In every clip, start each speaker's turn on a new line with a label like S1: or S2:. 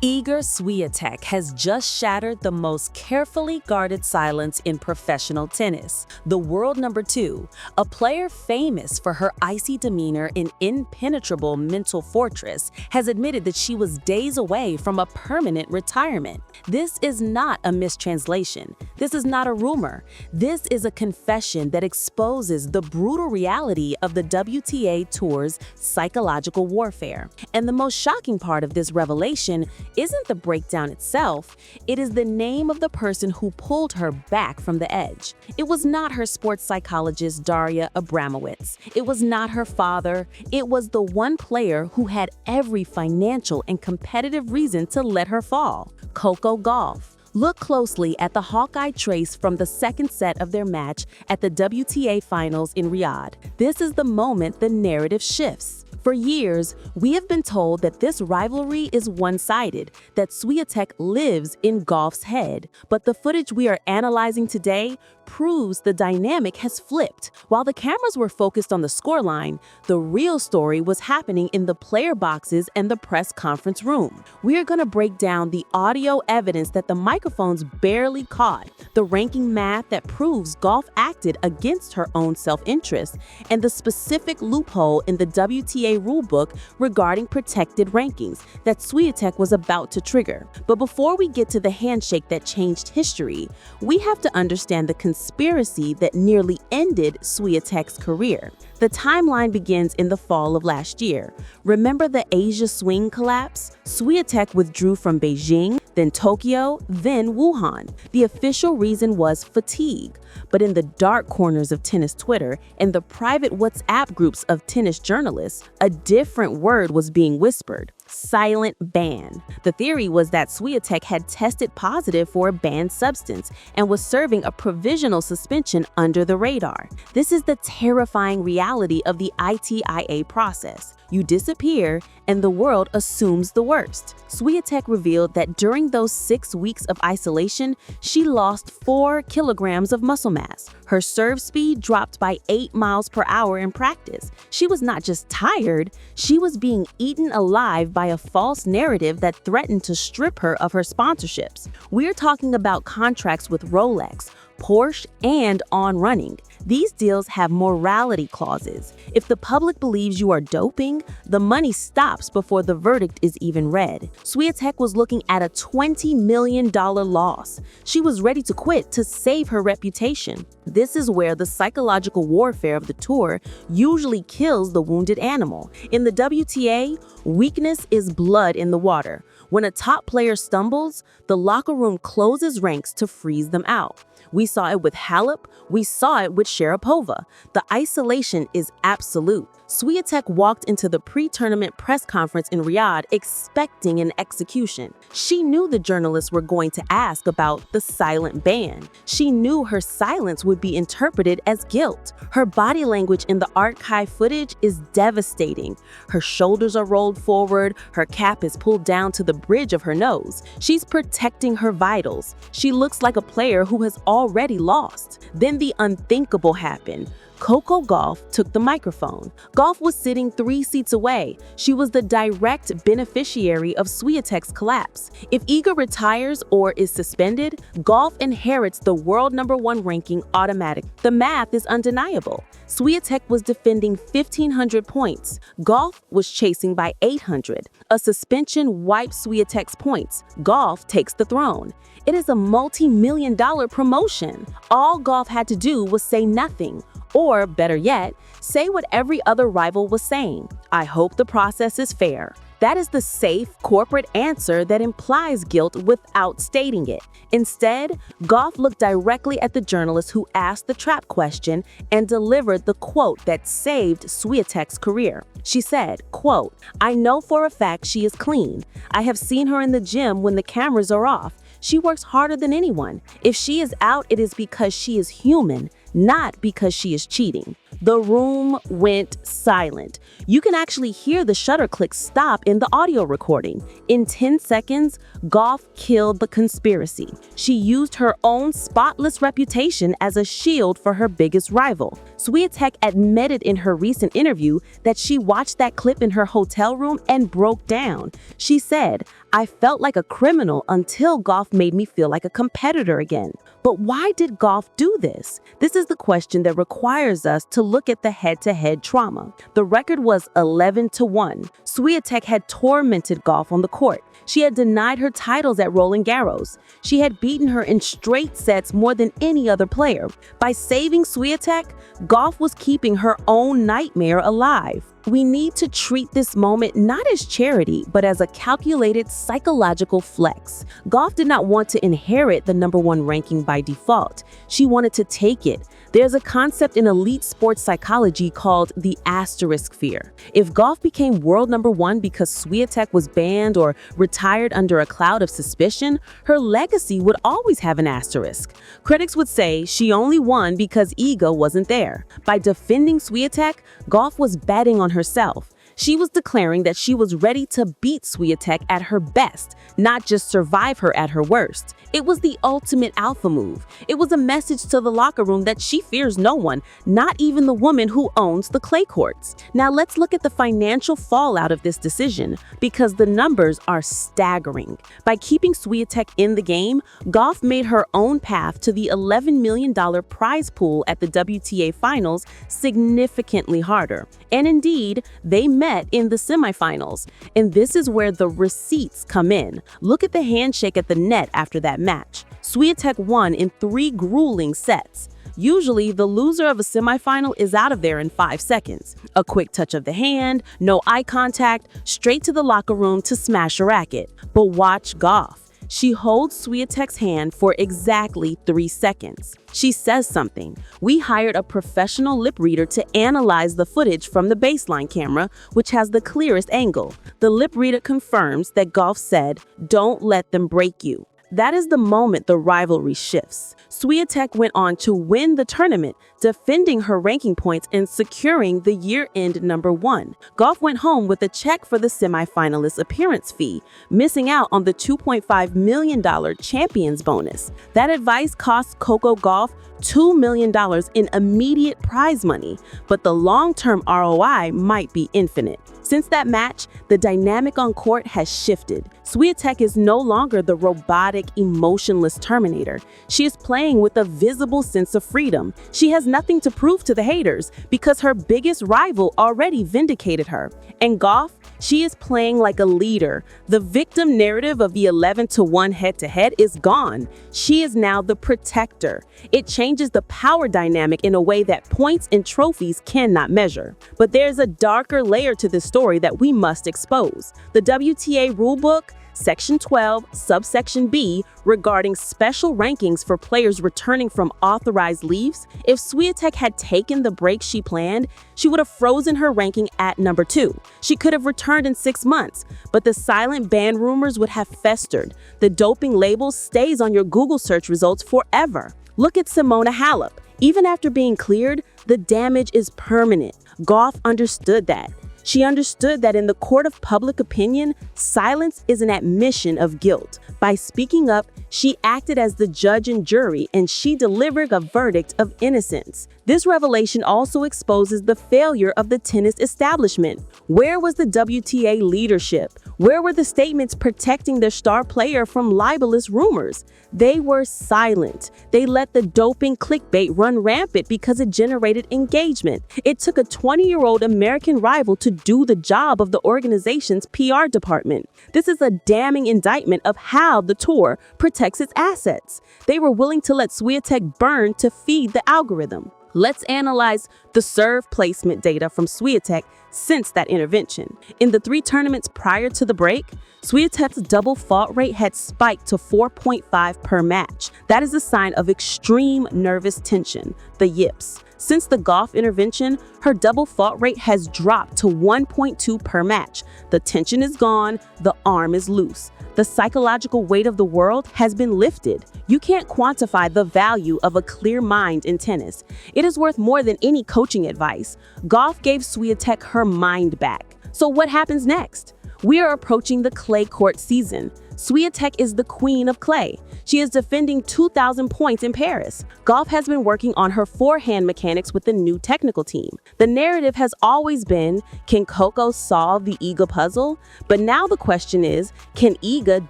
S1: Iga Swiatek has just shattered the most carefully guarded silence in professional tennis. The world number 2, a player famous for her icy demeanor and impenetrable mental fortress, has admitted that she was days away from a permanent retirement. This is not a mistranslation. This is not a rumor. This is a confession that exposes the brutal reality of the WTA Tour's psychological warfare. And the most shocking part of this revelation isn't the breakdown itself, it is the name of the person who pulled her back from the edge. It was not her sports psychologist Daria Abramowitz. It was not her father. It was the one player who had every financial and competitive reason to let her fall, Coco Gauff. Look closely at the Hawkeye trace from the second set of their match at the WTA Finals in Riyadh. This is the moment the narrative shifts. For years, we have been told that this rivalry is one-sided, that Swiatek lives in Gauff's head. But the footage we are analyzing today proves the dynamic has flipped. While the cameras were focused on the scoreline, the real story was happening in the player boxes and the press conference room. We are going to break down the audio evidence that the microphones barely caught, the ranking math that proves Gauff acted against her own self-interest, and the specific loophole in the WTA rulebook regarding protected rankings that Swiatek was about to trigger. But before we get to the handshake that changed history, we have to understand the conspiracy that nearly ended Swiatek's career. The timeline begins in the fall of last year. Remember the Asia swing collapse? Swiatek withdrew from Beijing, then Tokyo, then Wuhan. The official reason was fatigue. But in the dark corners of tennis Twitter and the private WhatsApp groups of tennis journalists, a different word was being whispered: silent ban. The theory was that Swiatek had tested positive for a banned substance and was serving a provisional suspension under the radar. This is the terrifying reality of the ITIA process. You disappear, and the world assumes the worst. Swiatek revealed that during those 6 weeks of isolation, she lost 4 kilograms of muscle mass. Her serve speed dropped by 8 miles per hour in practice. She was not just tired, she was being eaten alive by a false narrative that threatened to strip her of her sponsorships. We're talking about contracts with Rolex, Porsche, and On Running. These deals have morality clauses. If the public believes you are doping, the money stops before the verdict is even read. Swiatek was looking at a $20 million loss. She was ready to quit to save her reputation. This is where the psychological warfare of the tour usually kills the wounded animal. In the WTA, weakness is blood in the water. When a top player stumbles, the locker room closes ranks to freeze them out. We saw it with Halep, we saw it with Sharapova. The isolation is absolute. Swiatek walked into the pre-tournament press conference in Riyadh expecting an execution. She knew the journalists were going to ask about the silent ban. She knew her silence would be interpreted as guilt. Her body language in the archive footage is devastating. Her shoulders are rolled forward, her cap is pulled down to the bridge of her nose. She's protecting her vitals. She looks like a player who has already lost. Then the unthinkable happened. Coco Gauff took the microphone. Gauff was sitting 3 seats away. She was the direct beneficiary of Swiatek's collapse. If Iga retires or is suspended, Gauff inherits the world number 1 ranking automatic. The math is undeniable. Swiatek was defending 1,500 points. Gauff was chasing by 800. A suspension wipes Swiatek's points. Gauff takes the throne. It is a multi-million-dollar promotion. All Gauff had to do was say nothing. Or, better yet, say what every other rival was saying: I hope the process is fair. That is the safe, corporate answer that implies guilt without stating it. Instead, Gauff looked directly at the journalist who asked the trap question and delivered the quote that saved Swiatek's career. She said, quote, "I know for a fact she is clean. I have seen her in the gym when the cameras are off. She works harder than anyone. If she is out, it is because she is human, not because she is cheating." The room went silent. You can actually hear the shutter click stop in the audio recording. In 10 seconds, Gauff killed the conspiracy. She used her own spotless reputation as a shield for her biggest rival. Swiatek admitted in her recent interview that she watched that clip in her hotel room and broke down. She said, I felt like a criminal until Gauff made me feel like a competitor again. But why did Gauff do this? This is the question that requires us to look at the head-to-head trauma. The record was 11-1. Swiatek had tormented Gauff on the court. She had denied her titles at Roland Garros. She had beaten her in straight sets more than any other player. By saving Swiatek, Gauff was keeping her own nightmare alive. We need to treat this moment not as charity, but as a calculated psychological flex. Gauff did not want to inherit the #1 ranking by default. She wanted to take it. There's a concept in elite sports psychology called the asterisk fear. If Gauff became world #1 because Swiatek was banned or retired under a cloud of suspicion, her legacy would always have an asterisk. Critics would say she only won because Iga wasn't there. By defending Swiatek, Gauff was betting on herself. She was declaring that she was ready to beat Swiatek at her best, not just survive her at her worst. It was the ultimate alpha move. It was a message to the locker room that she fears no one, not even the woman who owns the clay courts. Now let's look at the financial fallout of this decision, because the numbers are staggering. By keeping Swiatek in the game, Gauff made her own path to the $11 million prize pool at the WTA Finals significantly harder. And indeed, they met in the semifinals. And this is where the receipts come in. Look at the handshake at the net after that match. Swiatek won in 3 grueling sets. Usually, the loser of a semifinal is out of there in 5 seconds. A quick touch of the hand, no eye contact, straight to the locker room to smash a racket. But watch Gauff. She holds Swiatek's hand for exactly 3 seconds. She says something. We hired a professional lip reader to analyze the footage from the baseline camera, which has the clearest angle. The lip reader confirms that Gauff said, "Don't let them break you." That is the moment the rivalry shifts. Swiatek went on to win the tournament, defending her ranking points and securing the year-end #1. Gauff went home with a check for the semifinalist appearance fee, missing out on the $2.5 million champions bonus. That advice cost Coco Gauff $2 million in immediate prize money, but the long-term ROI might be infinite. Since that match, the dynamic on court has shifted. Swiatek is no longer the robotic, emotionless Terminator. She is playing with a visible sense of freedom. She has nothing to prove to the haters because her biggest rival already vindicated her. And Gauff, she is playing like a leader. The victim narrative of the 11-1 head-to-head is gone. She is now the protector. It changes the power dynamic in a way that points and trophies cannot measure. But there's a darker layer to this story that we must expose. The WTA rulebook, Section 12, subsection B, regarding special rankings for players returning from authorized leaves. If Swiatek had taken the break she planned, she would have frozen her ranking at #2. She could have returned in 6 months, but the silent ban rumors would have festered. The doping label stays on your Google search results forever. Look at Simona Halep. Even after being cleared, the damage is permanent. Gauff understood that. She understood that in the court of public opinion, silence is an admission of guilt. By speaking up, she acted as the judge and jury, and she delivered a verdict of innocence. This revelation also exposes the failure of the tennis establishment. Where was the WTA leadership? Where were the statements protecting their star player from libelous rumors? They were silent. They let the doping clickbait run rampant because it generated engagement. It took a 20-year-old American rival to do the job of the organization's PR department. This is a damning indictment of how the tour protects its assets. They were willing to let Swiatek burn to feed the algorithm. Let's analyze the serve placement data from Swiatek since that intervention. In the 3 tournaments prior to the break, Swiatek's double fault rate had spiked to 4.5 per match. That is a sign of extreme nervous tension, the yips. Since the Gauff intervention, her double fault rate has dropped to 1.2 per match. The tension is gone, the arm is loose. The psychological weight of the world has been lifted. You can't quantify the value of a clear mind in tennis. It is worth more than any coaching advice. Gauff gave Swiatek her mind back. So what happens next? We are approaching the clay court season. Swiatek is the queen of clay. She is defending 2,000 points in Paris. Gauff has been working on her forehand mechanics with the new technical team. The narrative has always been, can Coco solve the Iga puzzle? But now the question is, can Iga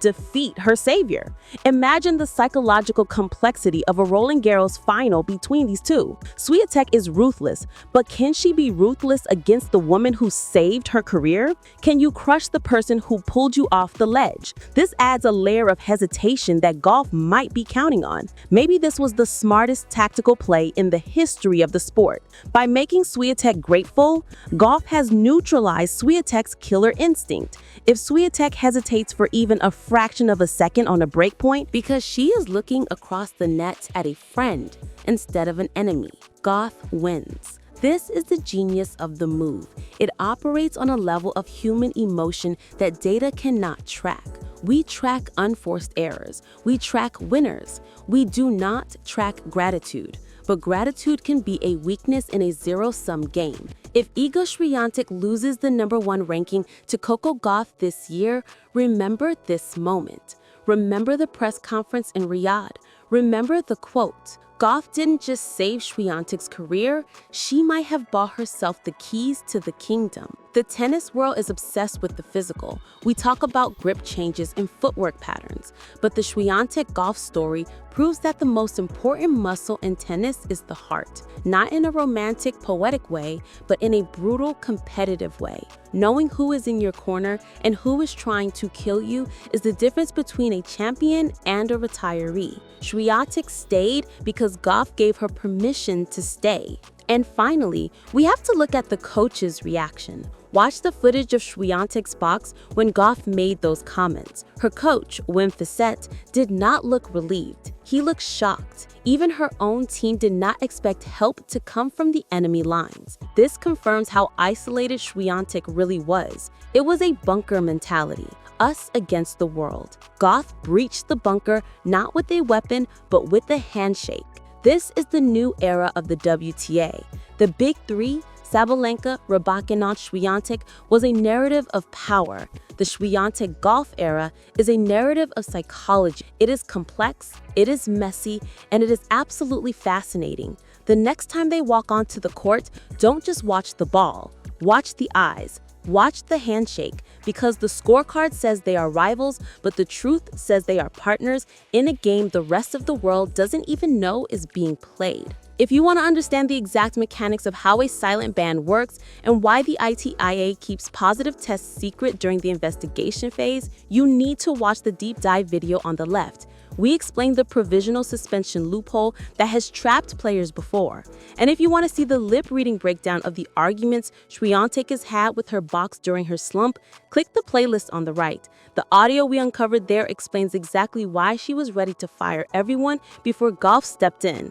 S1: defeat her savior? Imagine the psychological complexity of a Roland Garros final between these two. Swiatek is ruthless, but can she be ruthless against the woman who saved her career? Can you crush the person who pulled you off the ledge? This adds a layer of hesitation that Gauff might be counting on. Maybe this was the smartest tactical play in the history of the sport. By making Swiatek grateful, Gauff has neutralized Swiatek's killer instinct. If Swiatek hesitates for even a fraction of a second on a break point because she is looking across the nets at a friend instead of an enemy, Gauff wins. This is the genius of the move. It operates on a level of human emotion that data cannot track. We track unforced errors. We track winners. We do not track gratitude. But gratitude can be a weakness in a zero-sum game. If Iga Swiatek loses the #1 ranking to Coco Gauff this year, remember this moment. Remember the press conference in Riyadh. Remember the quote. Gauff didn't just save Swiatek's career, she might have bought herself the keys to the kingdom. The tennis world is obsessed with the physical. We talk about grip changes and footwork patterns, but the Swiatek-Gauff story proves that the most important muscle in tennis is the heart, not in a romantic, poetic way, but in a brutal, competitive way. Knowing who is in your corner and who is trying to kill you is the difference between a champion and a retiree. Swiatek stayed because Gauff gave her permission to stay. And finally, we have to look at the coach's reaction. Watch the footage of Swiatek's box when Gauff made those comments. Her coach, Wim Fissette, did not look relieved. He looked shocked. Even her own team did not expect help to come from the enemy lines. This confirms how isolated Swiatek really was. It was a bunker mentality. Us against the world. Gauff breached the bunker not with a weapon, but with a handshake. This is the new era of the WTA. The big three, Sabalenka, Rybakina, Swiatek, was a narrative of power. The Swiatek-Gauff era is a narrative of psychology. It is complex, it is messy, and it is absolutely fascinating. The next time they walk onto the court, don't just watch the ball. Watch the eyes. Watch the handshake, because the scorecard says they are rivals, but the truth says they are partners in a game the rest of the world doesn't even know is being played. If you want to understand the exact mechanics of how a silent ban works and why the ITIA keeps positive tests secret during the investigation phase, you need to watch the deep dive video on the left. We explained the provisional suspension loophole that has trapped players before. And if you want to see the lip-reading breakdown of the arguments Swiatek has had with her box during her slump, click the playlist on the right. The audio we uncovered there explains exactly why she was ready to fire everyone before Gauff stepped in.